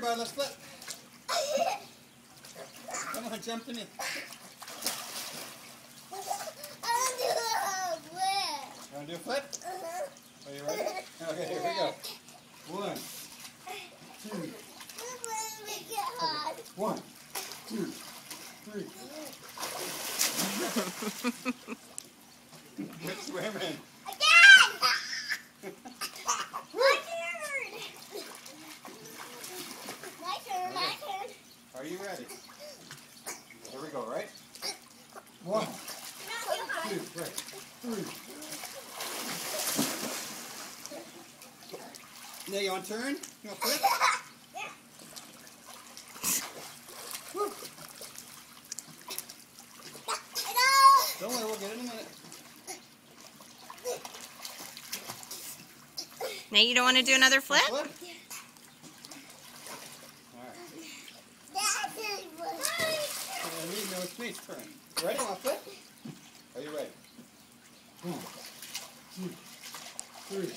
about it. Let's flip. Come on, jump to me. You want to do a flip? Are you ready? Okay, here we go. 1, 2. 1, 2, 3. Quit swimming. My turn. Are you ready? Here we go, right? 1, 2, 3. Now you want to turn? You want to flip? Woo. Don't worry, we'll get it in a minute. Now you don't want to do another flip? Flip? No, it's me. Turn. Ready? Want to flip? Are you ready? 1, 2, 3.